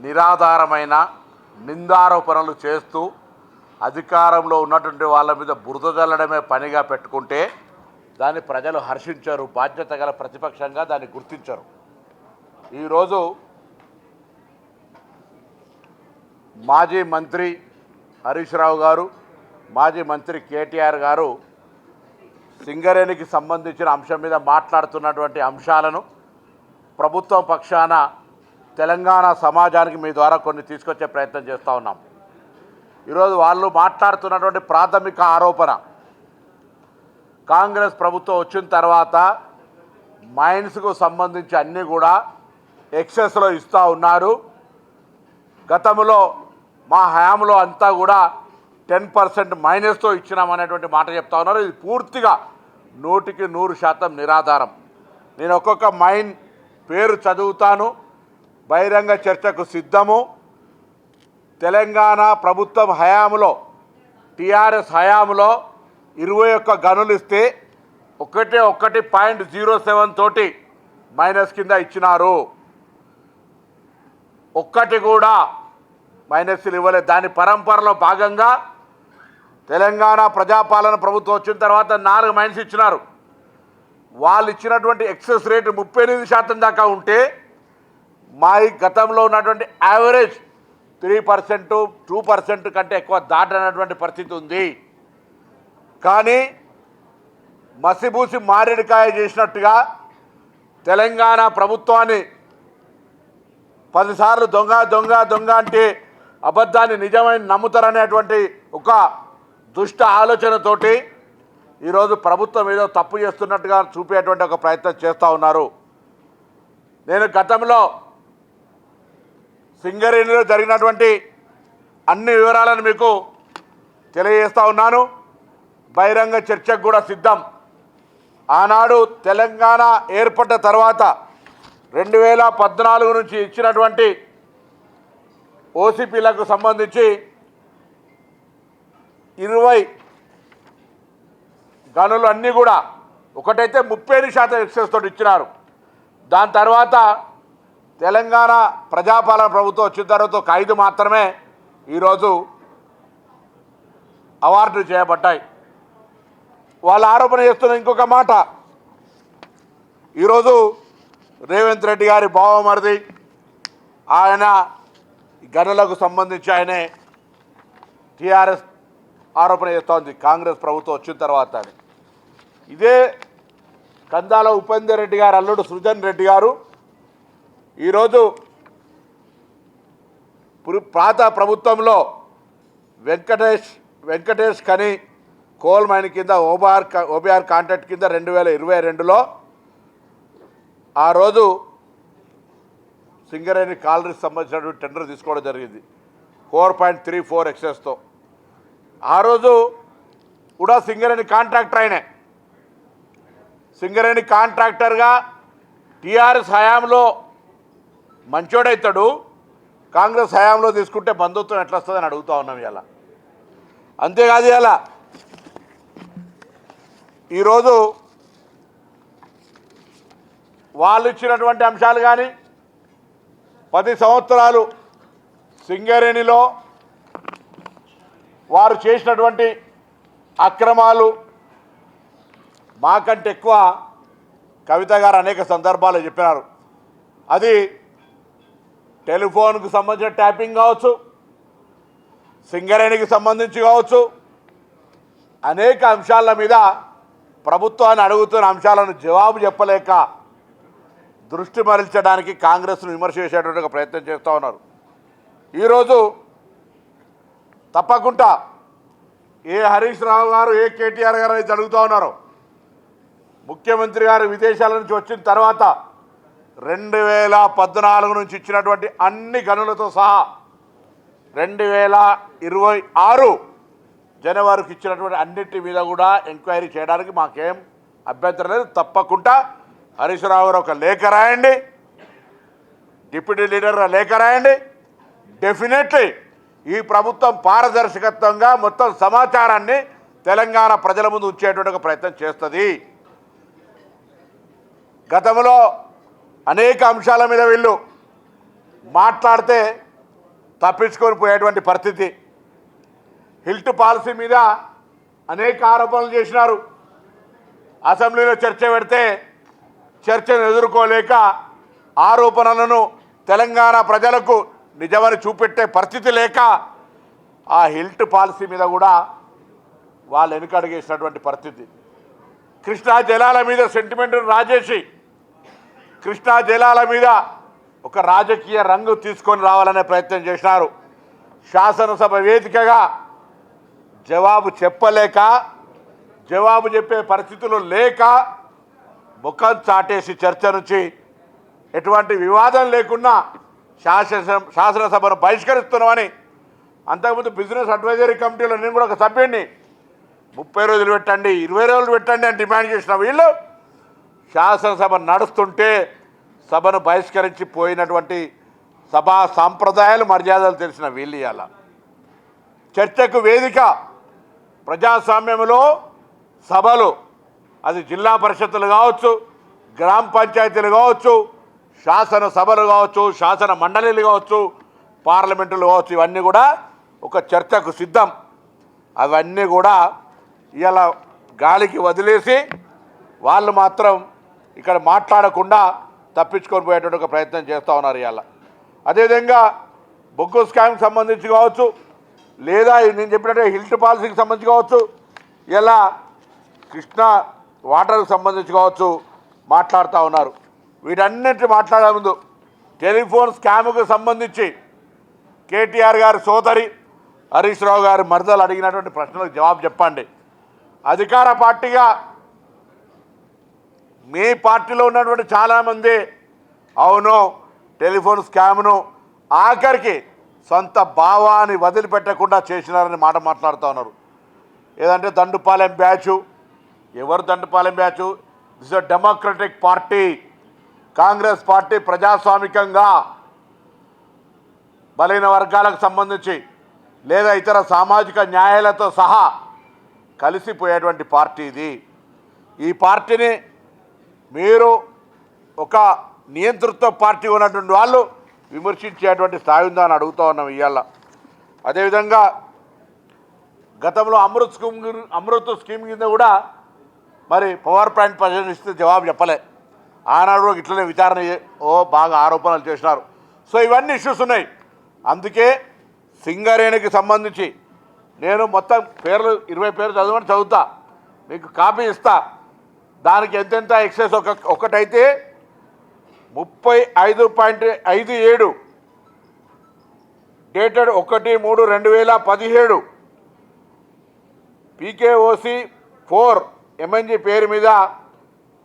నిరాధారమైన నిందారోపణలు చేస్తూ అధికారంలో ఉన్నటువంటి వాళ్ళ మీద బురద జల్లడమే పనిగా పెట్టుకుంటే దాన్ని ప్రజలు హర్షించరు, బాధ్యత గల ప్రతిపక్షంగా దాన్ని గుర్తించరు. ఈరోజు మాజీ మంత్రి హరీష్ రావు గారు, మాజీ మంత్రి కేటీఆర్ గారు సింగరేణికి సంబంధించిన అంశం మీద మాట్లాడుతున్నటువంటి అంశాలను ప్రభుత్వం పక్షాన తెలంగాణ సమాజానికి మీ ద్వారా కొన్ని తీసుకొచ్చే ప్రయత్నం చేస్తూ ఉన్నాం. ఈరోజు వాళ్ళు మాట్లాడుతున్నటువంటి ప్రాథమిక ఆరోపణ, కాంగ్రెస్ ప్రభుత్వం వచ్చిన తర్వాత మైన్స్కు సంబంధించి అన్నీ కూడా ఎక్సెస్లో ఇస్తూ ఉన్నారు. గతంలో మా హయాంలో అంతా కూడా 10% మైనస్తో ఇచ్చినామనేటువంటి మాట చెప్తా ఉన్నారు. ఇది పూర్తిగా 100% నిరాధారం. నేను ఒక్కొక్క మైన్ పేరు చదువుతాను, బహిరంగ చర్చకు సిద్ధము. తెలంగాణ ప్రభుత్వం హయాంలో, టీఆర్ఎస్ హయాంలో 21 గనులు ఇస్తే 1.07 తోటి మైనస్ కింద ఇచ్చినారు. ఒక్కటి కూడా మైనస్లు ఇవ్వలేదు. దాని పరంపరలో భాగంగా తెలంగాణ ప్రజాపాలన ప్రభుత్వం వచ్చిన తర్వాత 4 మైన్స్ ఇచ్చినారు. వాళ్ళు ఇచ్చినటువంటి ఎక్సెస్ రేటు 38% దాకా ఉంటే మా గతంలో ఉన్నటువంటి యావరేజ్ 3%, 2% కంటే ఎక్కువ దాటనటువంటి పరిస్థితి ఉంది. కానీ మసిబూసి మారేడుకాయ చేసినట్టుగా తెలంగాణ ప్రభుత్వాన్ని 10 సార్లు దొంగ దొంగ దొంగ అంటే అబద్ధాన్ని నిజమైన నమ్ముతారనేటువంటి ఒక దుష్ట ఆలోచనతోటి ఈరోజు ప్రభుత్వం ఏదో తప్పు చేస్తున్నట్టుగా చూపేటువంటి ఒక ప్రయత్నం చేస్తూ ఉన్నారు. నేను గతంలో సింగరేణిలో జరిగినటువంటి అన్ని వివరాలను మీకు తెలియజేస్తూ ఉన్నాను. బహిరంగ చర్చకు కూడా సిద్ధం. ఆనాడు తెలంగాణ ఏర్పడ్డ తర్వాత 2014 నుంచి ఇచ్చినటువంటి ఓసీపీలకు సంబంధించి 20 గనులు అన్నీ కూడా ఒకటైతే 30% ఎక్సెస్ తోటి ఇచ్చినారు. దాని తర్వాత తెలంగాణ ప్రజాపాలన ప్రభుత్వం వచ్చిన తర్వాత ఒక 5 మాత్రమే ఈరోజు అవార్డులు చేయబడ్డాయి. వాళ్ళు ఆరోపణ చేస్తున్న ఇంకొక మాట, ఈరోజు రేవంత్ రెడ్డి గారి బావమరిది ఆయన గనులకు సంబంధించి ఆయనే టీఆర్ఎస్ ఆరోపణ చేస్తోంది కాంగ్రెస్ ప్రభుత్వం వచ్చిన తర్వాత అని. ఇదే కందాల ఉపేందర్ రెడ్డి గారు అల్లుడు సృజన్ రెడ్డి గారు ఈరోజు పాత ప్రభుత్వంలో వెంకటేష్ కని కోల్ మైన్ కింద ఓబీఆర్ కాంట్రాక్ట్ కింద 2022లో ఆ రోజు సింగరేణి కాలరీకి సంబంధించినటువంటి టెండర్ తీసుకోవడం జరిగింది 4.34 ఎక్సెస్తో. ఆ రోజు కూడా సింగరేణి కాంట్రాక్టర్ ఆయనే. సింగరేణి కాంట్రాక్టర్గా టీఆర్ఎస్ హయాంలో మంచోడవుతాడు, కాంగ్రెస్ హయాంలో తీసుకుంటే బంధుత్వం ఎట్లా వస్తుందని అడుగుతూ ఉన్నాం ఇలా. అంతేకాదు ఇలా ఈరోజు వాళ్ళు ఇచ్చినటువంటి అంశాలు కానీ 10 సంవత్సరాలు సింగరేణిలో వారు చేసినటువంటి అక్రమాలు మాకంటే ఎక్కువ కవిత గారు అనేక సందర్భాలు చెప్పినారు. అది టెలిఫోన్కు సంబంధించిన ట్యాపింగ్ కావచ్చు, సింగరేణికి సంబంధించి కావచ్చు, అనేక అంశాల మీద ప్రభుత్వాన్ని అడుగుతున్న అంశాలను జవాబు చెప్పలేక దృష్టి మరల్చడానికి కాంగ్రెస్ను విమర్శ చేసేటువంటి ఒక ప్రయత్నం చేస్తూ ఉన్నారు. ఈరోజు తప్పకుండా ఏ హరీష్ రావు గారు, ఏ కేటీఆర్ గారు అయితే అడుగుతూ ఉన్నారో, ముఖ్యమంత్రి గారు విదేశాల నుంచి వచ్చిన తర్వాత 2014 నుంచి ఇచ్చినటువంటి అన్ని గనులతో సహా 2026 జనవరికి ఇచ్చినటువంటి అన్నిటి మీద కూడా ఎంక్వైరీ చేయడానికి మాకేం అభ్యంతరం లేదు. తప్పకుండా హరీష్ రావు గారు ఒక లేఖ రాయండి, డిప్యూటీ లీడర్ లేఖ రాయండి. డెఫినెట్లీ ఈ ప్రభుత్వం పారదర్శకత్వంగా మొత్తం సమాచారాన్ని తెలంగాణ ప్రజల ముందు ఉంచేటువంటి ఒక ప్రయత్నం చేస్తుంది. గతంలో అనేక అంశాల మీద వీళ్ళు మాట్లాడితే తప్పించుకొని పోయేటువంటి పరిస్థితి. హిల్ట్ పాలసీ మీద అనేక ఆరోపణలు చేసినారు. అసెంబ్లీలో చర్చ పెడితే చర్చను ఎదుర్కోలేక ఆరోపణలను తెలంగాణ ప్రజలకు నిజమని చూపెట్టే పరిస్థితి లేక ఆ హిల్ట్ పాలసీ మీద కూడా వాళ్ళు వెనుకడుగేసినటువంటి పరిస్థితి. కృష్ణా జలాల మీద సెంటిమెంట్ను రాజేసి కృష్ణా జలాల మీద ఒక రాజకీయ రంగు తీసుకొని రావాలనే ప్రయత్నం చేసినారు. శాసనసభ వేదికగా జవాబు చెప్పలేక, జవాబు చెప్పే పరిస్థితులు లేక ముఖం చాటేసి చర్చ నుంచి ఎటువంటి వివాదం లేకుండా శాసనసభను బహిష్కరిస్తున్నామని అంతకుముందు బిజినెస్ అడ్వైజరీ కమిటీలో నేను కూడా ఒక సభ్యుడిని 30 రోజులు పెట్టండి, 20 రోజులు పెట్టండి అని డిమాండ్ చేసిన వీళ్ళు శాసనసభ నడుస్తుంటే సభను బహిష్కరించి పోయినటువంటి సభా సాంప్రదాయాలు మర్యాదలు తెలిసిన వీళ్ళు ఇవాళ చర్చకు వేదిక ప్రజాస్వామ్యంలో సభలు అది జిల్లా పరిషత్తులు కావచ్చు, గ్రామ పంచాయతీలు కావచ్చు, శాసనసభలు కావచ్చు, శాసన మండలిలు కావచ్చు, పార్లమెంటులు కావచ్చు, ఇవన్నీ కూడా ఒక చర్చకు సిద్ధం. అవన్నీ కూడా ఇలా గాలికి వదిలేసి వాళ్ళు మాత్రం ఇక్కడ మాట్లాడకుండా తప్పించుకొని పోయేటువంటి ఒక ప్రయత్నం చేస్తూ ఉన్నారు ఇవాళ. అదేవిధంగా బొగ్గు స్కామ్కి సంబంధించి కావచ్చు, లేదా నేను చెప్పినట్టు హిల్ట్ పాలసీకి సంబంధించి కావచ్చు, ఇలా కృష్ణా వాటర్కి సంబంధించి కావచ్చు మాట్లాడుతూ ఉన్నారు. వీటన్నిటి మాట్లాడే ముందు టెలిఫోన్ స్కామ్కు సంబంధించి కేటీఆర్ గారి సోదరి హరీష్ రావు గారి మరదలు అడిగినటువంటి ప్రశ్నలకు జవాబు చెప్పండి. అధికార పార్టీగా మీ పార్టీలో ఉన్నటువంటి చాలామంది అవును టెలిఫోన్ స్కామ్ను ఆఖరికి సొంత భావాన్ని వదిలిపెట్టకుండా చేసినారని మాట మాట్లాడుతూ ఉన్నారు. ఏదంటే దండుపాలెం బ్యాచు, ఎవరు Dandupalem batch? This is democratic party. Congress party ప్రజాస్వామికంగా బలైన వర్గాలకు సంబంధించి లేదా ఇతర సామాజిక న్యాయాలతో సహా కలిసిపోయేటువంటి పార్టీ ఇది. ఈ పార్టీని మీరు ఒక నియంతృత్వ పార్టీ ఉన్నటువంటి వాళ్ళు విమర్శించేటువంటి స్థాయి ఉందా అని అడుగుతూ ఉన్నాం ఇవాళ. అదేవిధంగా గతంలో అమృత్ స్కీమ్ కింద కూడా మరి పవర్ ప్లాంట్ ప్రశ్నిస్తే జవాబు చెప్పలే. ఆనాడు ఇట్లనే విచారణ బాగా ఆరోపణలు చేసినారు. సో ఇవన్నీ ఇష్యూస్ ఉన్నాయి. అందుకే సింగరేణికి సంబంధించి నేను మొత్తం పేర్లు 20 పేర్లు చదువుతా, మీకు కాపీ ఇస్తా. దానికి ఎంతెంత ఎక్సెస్ ఒకటైతే 35.57 డేటెడ్ 1/3/2017 పీకేఓసి 4 ఎంఎన్జీ పేరు మీద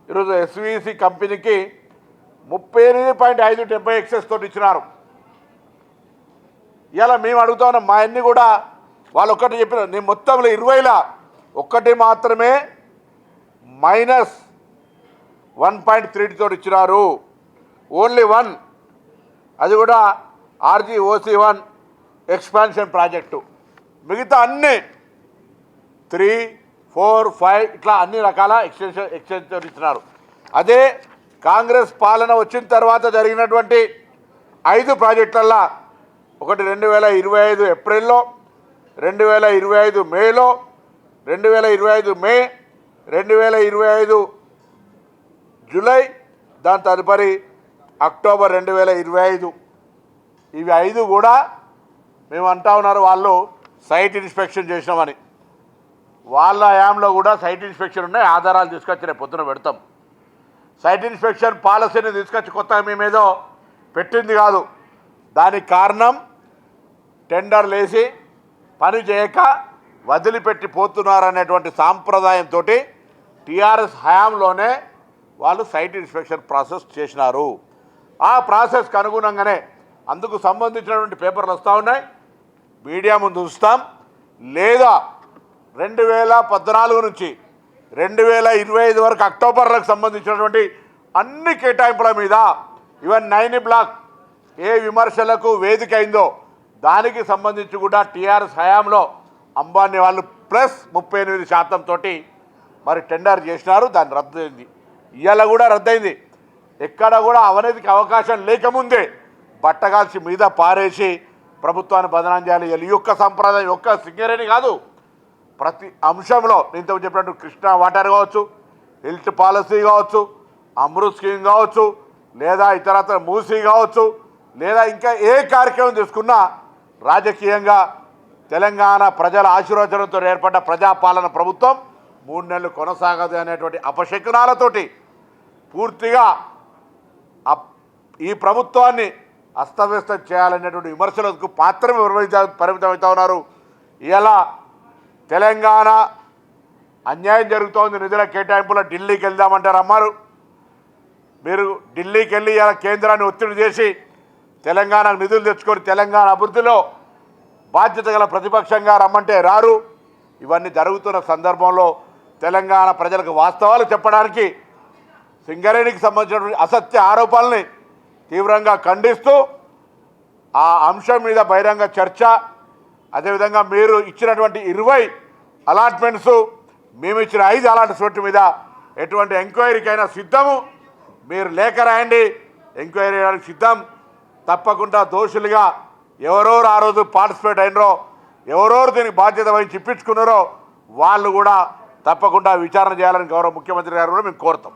ఈరోజు ఎస్వీసీ కంపెనీకి 38.570 ఎక్సెస్ తోటి ఇచ్చినారు. ఇలా మేము అడుగుతా ఉన్నాం. మా అన్ని కూడా వాళ్ళు ఒక్కటి చెప్పినారు. నేను మొత్తంలో 20లో ఒక్కటి మాత్రమే -1.3 తోటి ఇచ్చినారు. ఓన్లీ 1, అది కూడా RGOC1 ఎక్స్పాన్షన్ ప్రాజెక్టు. మిగతా అన్నీ 3, 4, 5 ఇట్లా అన్ని రకాల ఎక్స్టెన్షన్ ఇచ్చినారు. అదే కాంగ్రెస్ పాలన వచ్చిన తర్వాత జరిగినటువంటి 5 ప్రాజెక్టులల్లో ఒకటి 2025 ఏప్రిల్లో, 2025 మేలో, 2025 మే, 2025 జూలై, దాని తదుపరి అక్టోబర్ 2025. ఇవి 5 కూడా మేము అంటా ఉన్నారు వాళ్ళు సైట్ ఇన్స్పెక్షన్ చేసినామని. వాళ్ళ హయాంలో కూడా సైట్ ఇన్స్పెక్షన్ ఉన్నాయి. ఆధారాలు తీసుకొచ్చి రేపు పొద్దున పెడతాం. సైట్ ఇన్స్పెక్షన్ పాలసీని తీసుకొచ్చి కొత్తగా మేమేదో పెట్టింది కాదు. దానికి కారణం టెండర్లు వేసి పని చేయక వదిలిపెట్టి పోతున్నారనేటువంటి సాంప్రదాయంతో టీఆర్ఎస్ హయాంలోనే వాళ్ళు సైట్ ఇన్స్పెక్షన్ ప్రాసెస్ చేసినారు. ఆ ప్రాసెస్కి అనుగుణంగానే అందుకు సంబంధించినటువంటి పేపర్లు వస్తూ ఉన్నాయి, మీడియా ముందు ఉంచుతాం. లేదా 2014 నుంచి 2025 వరకు అక్టోబర్లకు సంబంధించినటువంటి అన్ని కేటాయింపుల మీద ఈవెన్ 9 బ్లాక్ ఏ విమర్శలకు వేదిక అయిందో దానికి సంబంధించి కూడా టీఆర్ఎస్ హయాంలో అంబానీ వాళ్ళు ప్లస్ 38% తోటి మరి టెండర్ చేసినారు. దాన్ని రద్దు అయింది. ఇవాళ కూడా రద్దయింది. ఎక్కడ కూడా అవినీతికి అవకాశం లేకముందే బట్టగాల్చి మీద పారేసి ప్రభుత్వాన్ని బదనాం చేయాలి. ఈ యొక్క సంప్రదాయం యొక్క సింగరేణి కాదు, ప్రతి అంశంలో నేను చెప్పినట్టు కృష్ణా వాటర్ కావచ్చు, హెల్త్ పాలసీ కావచ్చు, అమృత్ స్కీమ్ కావచ్చు, లేదా ఇతరత్ర మూసీ కావచ్చు, లేదా ఇంకా ఏ కార్యక్రమం తీసుకున్నా రాజకీయంగా తెలంగాణ ప్రజల ఆశీర్వచనంతో ఏర్పడ్డ ప్రజాపాలన ప్రభుత్వం 3 నెలలు కొనసాగదు అనేటువంటి అపశకునాలతోటి పూర్తిగా ఈ ప్రభుత్వాన్ని అస్తవ్యస్తం చేయాలనేటువంటి విమర్శలకు మాత్రమే పరిమితమవుతా ఉన్నారు. ఇలా తెలంగాణ అన్యాయం జరుగుతోంది, నిధుల కేటాయింపులో ఢిల్లీకి వెళ్దామంటే రమ్మారు. మీరు ఢిల్లీకి వెళ్ళి ఇలా కేంద్రాన్ని ఒత్తిడి చేసి తెలంగాణ నిధులు తెచ్చుకొని తెలంగాణ అభివృద్ధిలో బాధ్యత గల ప్రతిపక్షంగా రమ్మంటే రారు. ఇవన్నీ జరుగుతున్న సందర్భంలో తెలంగాణ ప్రజలకు వాస్తవాలు చెప్పడానికి సింగరేణికి సంబంధించినటువంటి అసత్య ఆరోపణల్ని తీవ్రంగా ఖండిస్తూ ఆ అంశం మీద బహిరంగ చర్చ, అదేవిధంగా మీరు ఇచ్చినటువంటి 20 అలాట్మెంట్స్, మేము ఇచ్చిన 5 అలాట్మెంట్ మీద ఎటువంటి ఎంక్వైరీకైనా సిద్ధము. మీరు లేఖ రాయండి, ఎంక్వైరీ చేయడానికి సిద్ధం. తప్పకుండా దోషులుగా ఎవరెవరు ఆ రోజు పార్టిసిపేట్ అయినరో, ఎవరెవరు దీనికి బాధ్యత వహించి ఇప్పించుకున్నారో వాళ్ళు కూడా తప్పకుండా విచారణ చేయాలని గౌరవ ముఖ్యమంత్రి గారు కూడా మేము కోరుతాం.